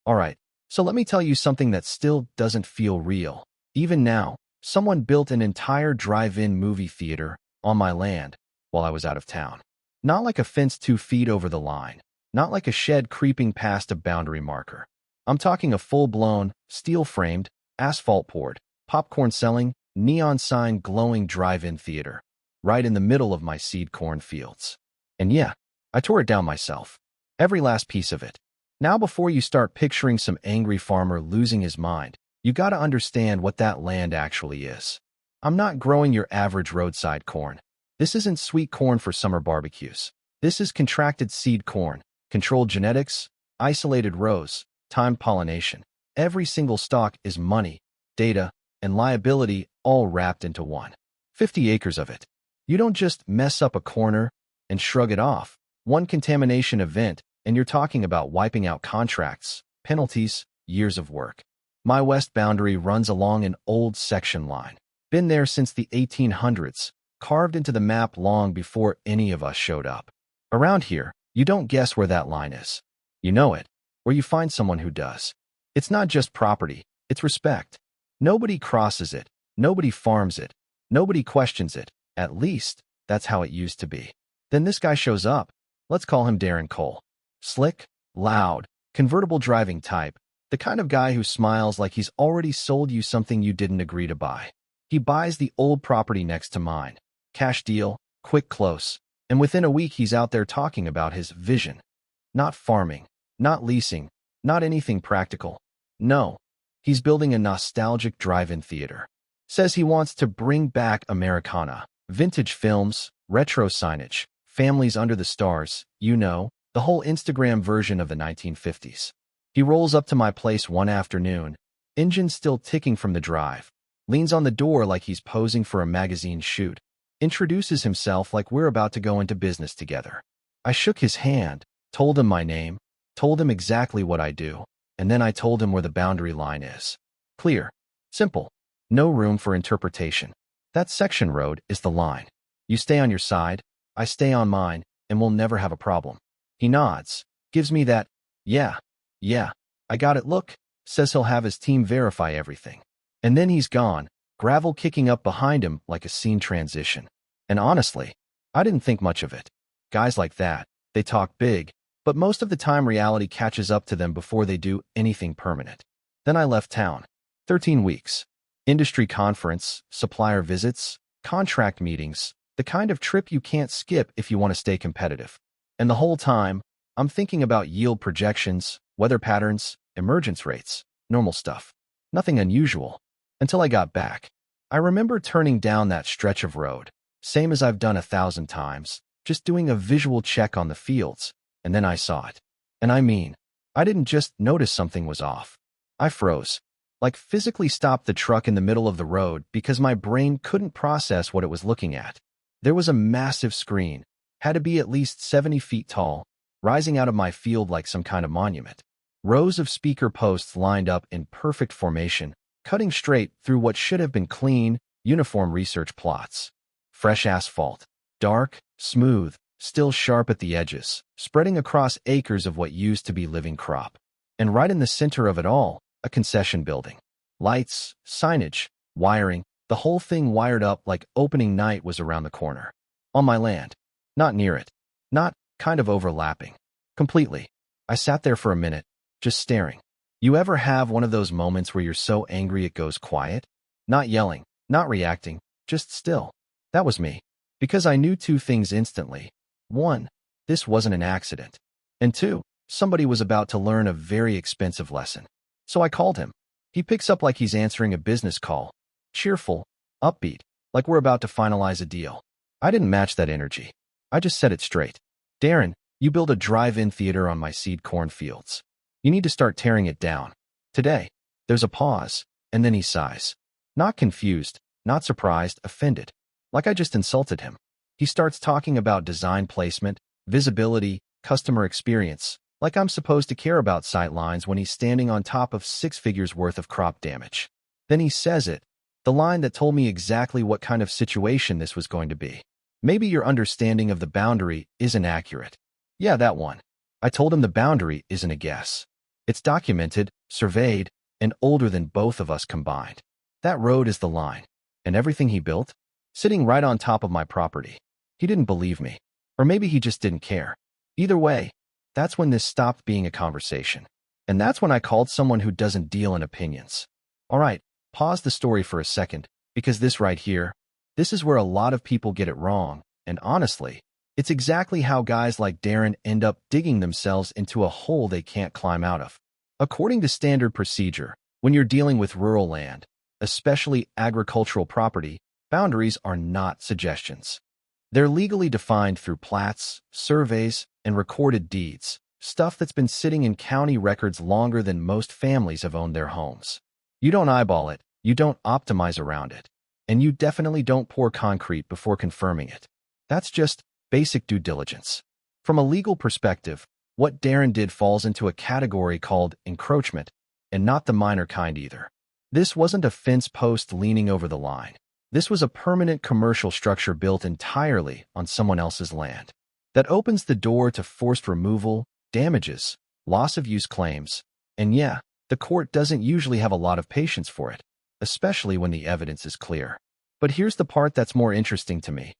Alright, so let me tell you something that still doesn't feel real. Even now, someone built an entire drive-in movie theater on my land while I was out of town. Not like a fence 2 feet over the line. Not like a shed creeping past a boundary marker. I'm talking a full-blown, steel-framed, asphalt-poured, popcorn-selling, neon-sign glowing drive-in theater, right in the middle of my seed corn fields. And yeah, I tore it down myself. Every last piece of it. Now before you start picturing some angry farmer losing his mind, you gotta understand what that land actually is. I'm not growing your average roadside corn. This isn't sweet corn for summer barbecues. This is contracted seed corn, controlled genetics, isolated rows, timed pollination. Every single stalk is money, data, and liability all wrapped into one. 50 acres of it. You don't just mess up a corner and shrug it off. One contamination event, and you're talking about wiping out contracts, penalties, years of work. My west boundary runs along an old section line. Been there since the 1800s, carved into the map long before any of us showed up. Around here, you don't guess where that line is. You know it, or you find someone who does. It's not just property, it's respect. Nobody crosses it, nobody farms it, nobody questions it. At least, that's how it used to be. Then this guy shows up. Let's call him Darren Cole. Slick, loud, convertible driving type, the kind of guy who smiles like he's already sold you something you didn't agree to buy. He buys the old property next to mine. Cash deal, quick close, and within a week he's out there talking about his vision. Not farming, not leasing, not anything practical. No, he's building a nostalgic drive-in theater. Says he wants to bring back Americana, vintage films, retro signage, families under the stars, you know, the whole Instagram version of the 1950s. He rolls up to my place one afternoon, engine still ticking from the drive, leans on the door like he's posing for a magazine shoot, introduces himself like we're about to go into business together. I shook his hand, told him my name, told him exactly what I do, and then I told him where the boundary line is. Clear. Simple. No room for interpretation. That section road is the line. You stay on your side, I stay on mine, and we'll never have a problem. He nods, gives me that, yeah, I got it look, says he'll have his team verify everything. And then he's gone, gravel kicking up behind him like a scene transition. And honestly, I didn't think much of it. Guys like that, they talk big, but most of the time reality catches up to them before they do anything permanent. Then I left town. 13 weeks. Industry conference, supplier visits, contract meetings, the kind of trip you can't skip if you want to stay competitive. And the whole time, I'm thinking about yield projections, weather patterns, emergence rates, normal stuff. Nothing unusual. Until I got back. I remember turning down that stretch of road, same as I've done 1,000 times, just doing a visual check on the fields, and then I saw it. And I mean, I didn't just notice something was off. I froze. Like physically stopped the truck in the middle of the road because my brain couldn't process what it was looking at. There was a massive screen, had to be at least 70 feet tall, rising out of my field like some kind of monument. Rows of speaker posts lined up in perfect formation, cutting straight through what should have been clean, uniform research plots. Fresh asphalt, dark, smooth, still sharp at the edges, spreading across acres of what used to be living crop. And right in the center of it all, a concession building. Lights, signage, wiring, the whole thing wired up like opening night was around the corner. On my land. Not near it. Not kind of overlapping. Completely. I sat there for a minute, just staring. You ever have one of those moments where you're so angry it goes quiet? Not yelling, not reacting, just still. That was me. Because I knew two things instantly. One, this wasn't an accident. And two, somebody was about to learn a very expensive lesson. So I called him. He picks up like he's answering a business call. Cheerful, upbeat, like we're about to finalize a deal. I didn't match that energy. I just said it straight. Darren, you build a drive-in theater on my seed corn fields. You need to start tearing it down. Today. There's a pause, and then he sighs. Not confused, not surprised, offended. Like I just insulted him. He starts talking about design placement, visibility, customer experience, like I'm supposed to care about sight lines when he's standing on top of 6 figures worth of crop damage. Then he says it, the line that told me exactly what kind of situation this was going to be. Maybe your understanding of the boundary isn't accurate. Yeah, that one. I told him the boundary isn't a guess. It's documented, surveyed, and older than both of us combined. That road is the line. And everything he built? Sitting right on top of my property. He didn't believe me. Or maybe he just didn't care. Either way, that's when this stopped being a conversation. And that's when I called someone who doesn't deal in opinions. All right, pause the story for a second, because this right here, this is where a lot of people get it wrong, and honestly, it's exactly how guys like Darren end up digging themselves into a hole they can't climb out of. According to standard procedure, when you're dealing with rural land, especially agricultural property, boundaries are not suggestions. They're legally defined through plats, surveys, and recorded deeds, stuff that's been sitting in county records longer than most families have owned their homes. You don't eyeball it, you don't optimize around it, and you definitely don't pour concrete before confirming it. That's just basic due diligence. From a legal perspective, what Darren did falls into a category called encroachment, and not the minor kind either. This wasn't a fence post leaning over the line. This was a permanent commercial structure built entirely on someone else's land. That opens the door to forced removal, damages, loss of use claims, and yeah, the court doesn't usually have a lot of patience for it, especially when the evidence is clear. But here's the part that's more interesting to me.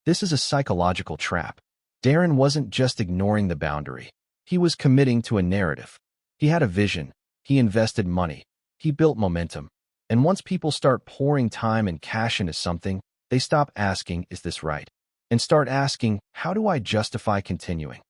This is a psychological trap. Darren wasn't just ignoring the boundary. He was committing to a narrative. He had a vision. He invested money. He built momentum. And once people start pouring time and cash into something, they stop asking, is this right? And start asking, how do I justify continuing?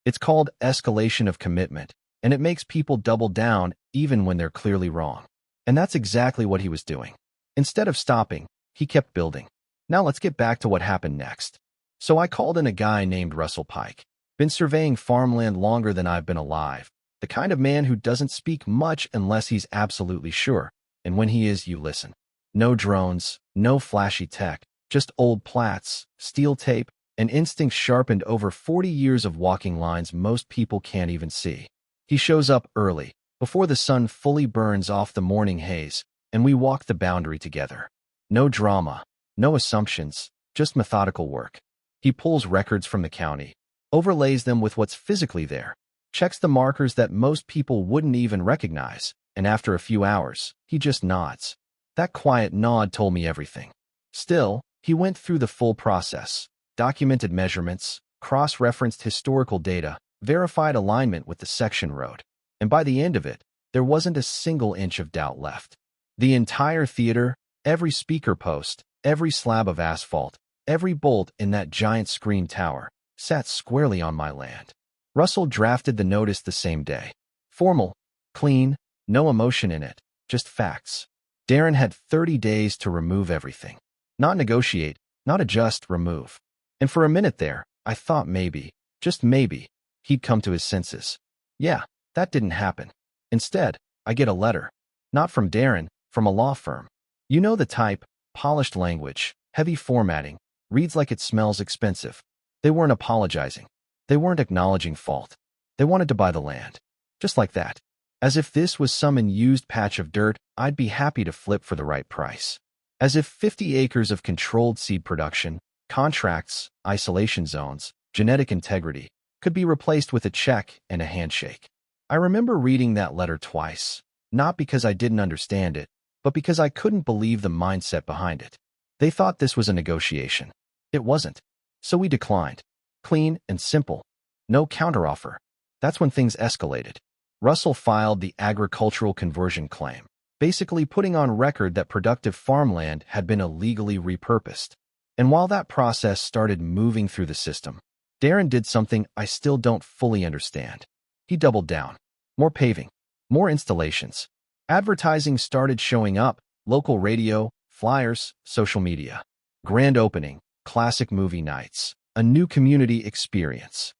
It's called escalation of commitment, and it makes people double down even when they're clearly wrong. And that's exactly what he was doing. Instead of stopping, he kept building. Now let's get back to what happened next. So I called in a guy named Russell Pike. Been surveying farmland longer than I've been alive. The kind of man who doesn't speak much unless he's absolutely sure. And when he is, you listen. No drones, no flashy tech, just old plats, steel tape, and instincts sharpened over 40 years of walking lines most people can't even see. He shows up early, before the sun fully burns off the morning haze, and we walk the boundary together. No drama, no assumptions, just methodical work. He pulls records from the county, overlays them with what's physically there, checks the markers that most people wouldn't even recognize, and after a few hours, he just nods. That quiet nod told me everything. Still, he went through the full process, documented measurements, cross-referenced historical data, verified alignment with the section road, and by the end of it, there wasn't a single inch of doubt left. The entire theater, every speaker post, every slab of asphalt, every bolt in that giant screen tower, sat squarely on my land. Russell drafted the notice the same day. Formal, clean, no emotion in it, just facts. Darren had 30 days to remove everything. Not negotiate, not adjust, remove. And for a minute there, I thought maybe, just maybe, he'd come to his senses. Yeah, that didn't happen. Instead, I get a letter. Not from Darren, from a law firm. You know the type, polished language, heavy formatting, reads like it smells expensive. They weren't apologizing. They weren't acknowledging fault. They wanted to buy the land. Just like that. As if this was some unused patch of dirt I'd be happy to flip for the right price. As if 50 acres of controlled seed production, contracts, isolation zones, genetic integrity, could be replaced with a check and a handshake. I remember reading that letter twice, not because I didn't understand it, but because I couldn't believe the mindset behind it. They thought this was a negotiation. It wasn't. So we declined. Clean and simple. No counteroffer. That's when things escalated. Russell filed the agricultural conversion claim, basically putting on record that productive farmland had been illegally repurposed. And while that process started moving through the system, Darren did something I still don't fully understand. He doubled down. More paving. More installations. Advertising started showing up, local radio, flyers, social media. Grand opening, classic movie nights, a new community experience.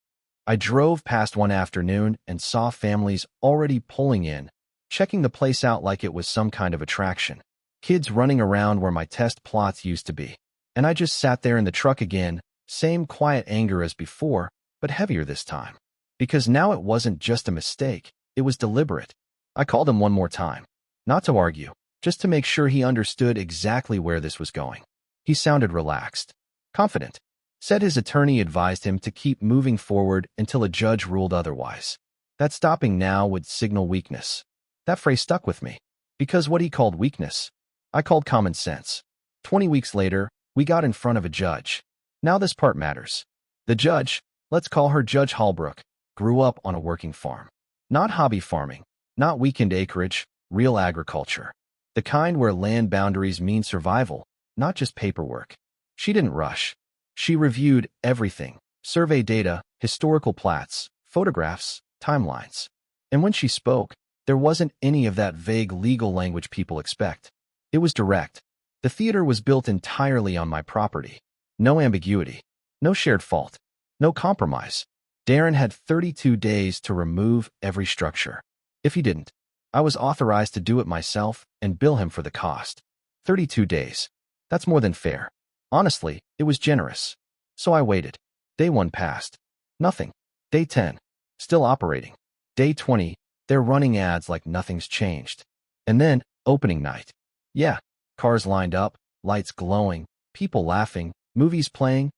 I drove past one afternoon and saw families already pulling in, checking the place out like it was some kind of attraction. Kids running around where my test plots used to be. And I just sat there in the truck again, same quiet anger as before, but heavier this time. Because now it wasn't just a mistake, it was deliberate. I called him one more time. Not to argue, just to make sure he understood exactly where this was going. He sounded relaxed, confident. Said his attorney advised him to keep moving forward until a judge ruled otherwise. that stopping now would signal weakness. That phrase stuck with me. Because what he called weakness, I called common sense. 20 weeks later, we got in front of a judge. Now this part matters. The judge, let's call her Judge Holbrook, grew up on a working farm. Not hobby farming, not weekend acreage, real agriculture. The kind where land boundaries mean survival, not just paperwork. She didn't rush. She reviewed everything: survey data, historical plats, photographs, timelines. And when she spoke, there wasn't any of that vague legal language people expect. It was direct. The theater was built entirely on my property. No ambiguity. No shared fault. No compromise. Darren had 32 days to remove every structure. If he didn't, I was authorized to do it myself and bill him for the cost. 32 days. That's more than fair. Honestly, it was generous. So I waited. Day 1 passed. Nothing. Day 10. Still operating. Day 20. They're running ads like nothing's changed. And then, opening night. Yeah, cars lined up, lights glowing, people laughing, movies playing,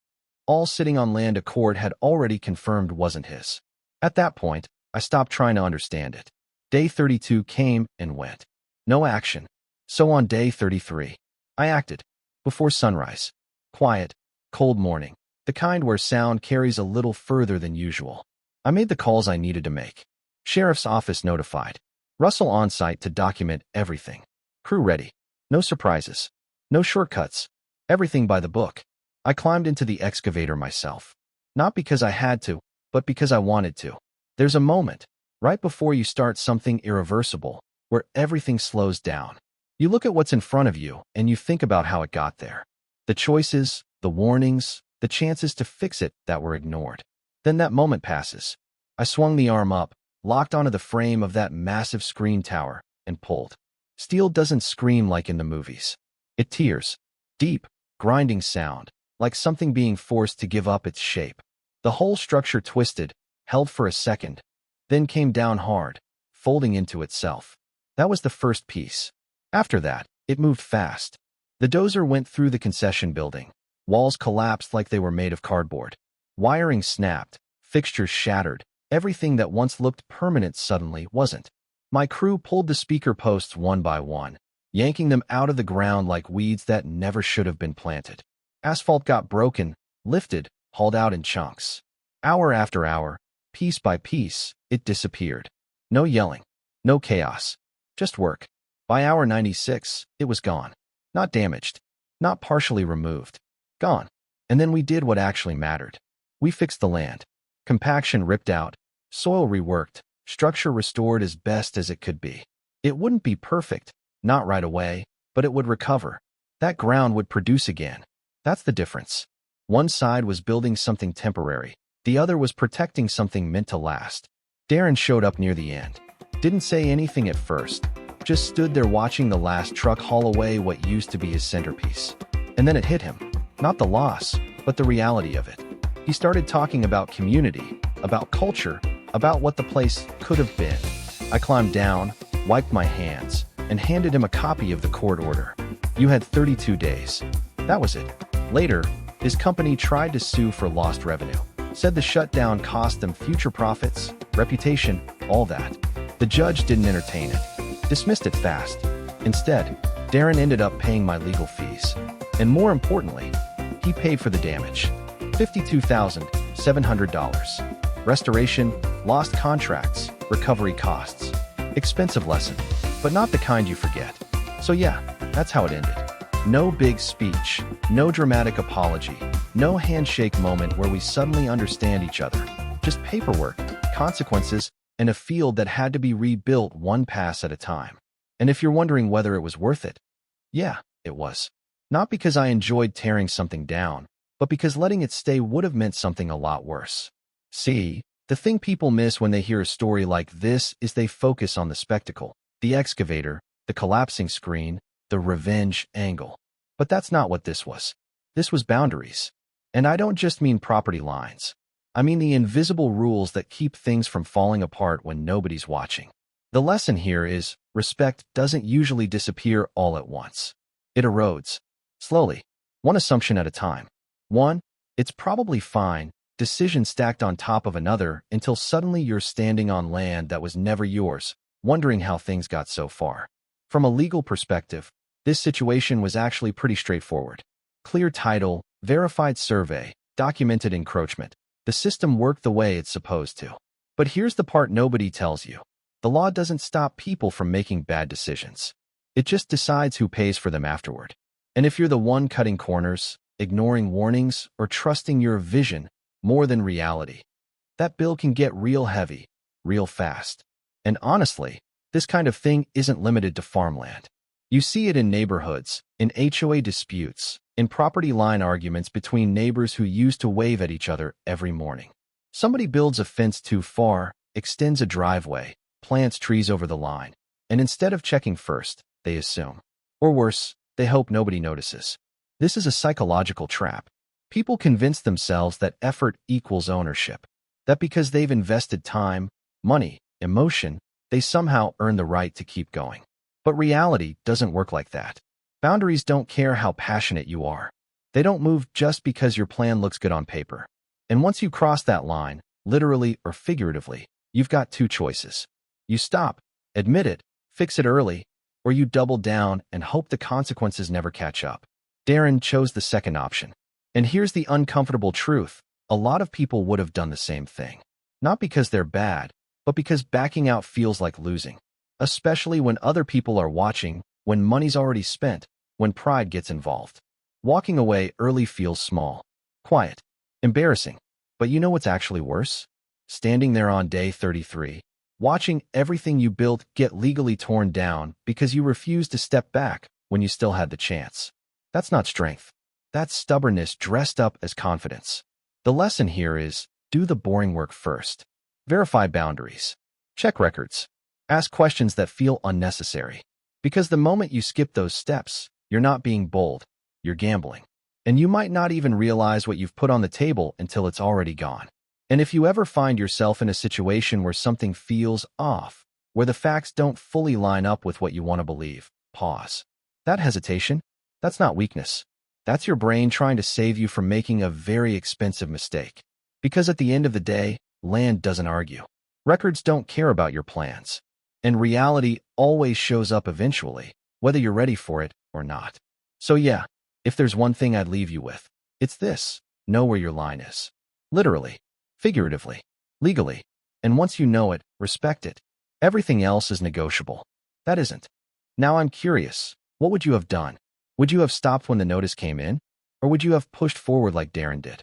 all sitting on land a court had already confirmed wasn't his. At that point, I stopped trying to understand it. Day 32 came and went. No action. So on day 33, I acted. Before sunrise. Quiet, cold morning. The kind where sound carries a little further than usual. I made the calls I needed to make. Sheriff's office notified. Russell on site to document everything. Crew ready. No surprises. No shortcuts. Everything by the book. I climbed into the excavator myself. Not because I had to, but because I wanted to. There's a moment, right before you start something irreversible, where everything slows down. You look at what's in front of you, and you think about how it got there. The choices, the warnings, the chances to fix it that were ignored. Then that moment passes. I swung the arm up, locked onto the frame of that massive screen tower, and pulled. Steel doesn't scream like in the movies. It tears. Deep, grinding sound, like something being forced to give up its shape. The whole structure twisted, held for a second, then came down hard, folding into itself. That was the first piece. After that, it moved fast. The dozer went through the concession building. Walls collapsed like they were made of cardboard. Wiring snapped, fixtures shattered. Everything that once looked permanent suddenly wasn't. My crew pulled the speaker posts one by one, yanking them out of the ground like weeds that never should have been planted. Asphalt got broken, lifted, hauled out in chunks. Hour after hour, piece by piece, it disappeared. No yelling, no chaos, just work. By hour 96, it was gone. Not damaged, not partially removed. Gone. And then we did what actually mattered. We fixed the land. Compaction ripped out, soil reworked, structure restored as best as it could be. It wouldn't be perfect, not right away, but it would recover. That ground would produce again. That's the difference. One side was building something temporary. The other was protecting something meant to last. Darren showed up near the end. Didn't say anything at first. Just stood there watching the last truck haul away what used to be his centerpiece. And then it hit him. Not the loss, but the reality of it. He started talking about community, about culture, about what the place could have been. I climbed down, wiped my hands, and handed him a copy of the court order. You had 32 days. That was it. Later, his company tried to sue for lost revenue. Said the shutdown cost them future profits, reputation, all that. The judge didn't entertain it. Dismissed it fast. Instead, Darren ended up paying my legal fees. And more importantly, he paid for the damage. $52,700. Restoration, lost contracts, recovery costs. Expensive lesson, but not the kind you forget. So yeah, that's how it ended. No big speech, no dramatic apology, no handshake moment where we suddenly understand each other. Just paperwork, consequences, and a field that had to be rebuilt one pass at a time. And if you're wondering whether it was worth it, yeah, it was. Not because I enjoyed tearing something down, but because letting it stay would have meant something a lot worse. See, the thing people miss when they hear a story like this is they focus on the spectacle, the excavator, the collapsing screen, the revenge angle. But that's not what this was. This was boundaries. And I don't just mean property lines. I mean the invisible rules that keep things from falling apart when nobody's watching. The lesson here is, respect doesn't usually disappear all at once. It erodes. Slowly. One assumption at a time. 1. It's probably fine, decision stacked on top of another until suddenly you're standing on land that was never yours, wondering how things got so far. From a legal perspective, this situation was actually pretty straightforward. Clear title, verified survey, documented encroachment. The system worked the way it's supposed to. But here's the part nobody tells you. The law doesn't stop people from making bad decisions. It just decides who pays for them afterward. And if you're the one cutting corners, ignoring warnings, or trusting your vision more than reality, that bill can get real heavy, real fast. And honestly, this kind of thing isn't limited to farmland. You see it in neighborhoods, in HOA disputes, in property line arguments between neighbors who used to wave at each other every morning. Somebody builds a fence too far, extends a driveway, plants trees over the line, and instead of checking first, they assume. Or worse, they hope nobody notices. This is a psychological trap. People convince themselves that effort equals ownership, that because they've invested time, money, emotion, they somehow earn the right to keep going. But reality doesn't work like that. Boundaries don't care how passionate you are. They don't move just because your plan looks good on paper. And once you cross that line, literally or figuratively, you've got two choices. You stop, admit it, fix it early, or you double down and hope the consequences never catch up. Darren chose the second option. And here's the uncomfortable truth. A lot of people would have done the same thing. Not because they're bad, but because backing out feels like losing. Especially when other people are watching, when money's already spent, when pride gets involved. Walking away early feels small, quiet, embarrassing. But you know what's actually worse? Standing there on day 33, watching everything you built get legally torn down because you refused to step back when you still had the chance. That's not strength. That's stubbornness dressed up as confidence. The lesson here is, do the boring work first. Verify boundaries. Check records. Ask questions that feel unnecessary. Because the moment you skip those steps, you're not being bold, you're gambling. And you might not even realize what you've put on the table until it's already gone. And if you ever find yourself in a situation where something feels off, where the facts don't fully line up with what you want to believe, pause. That hesitation, that's not weakness. That's your brain trying to save you from making a very expensive mistake. Because at the end of the day, land doesn't argue. Records don't care about your plans. And reality always shows up eventually, whether you're ready for it or not. So yeah, if there's one thing I'd leave you with, it's this: know where your line is. Literally, figuratively, legally. And once you know it, respect it. Everything else is negotiable. That isn't. Now I'm curious, what would you have done? Would you have stopped when the notice came in? Or would you have pushed forward like Darren did?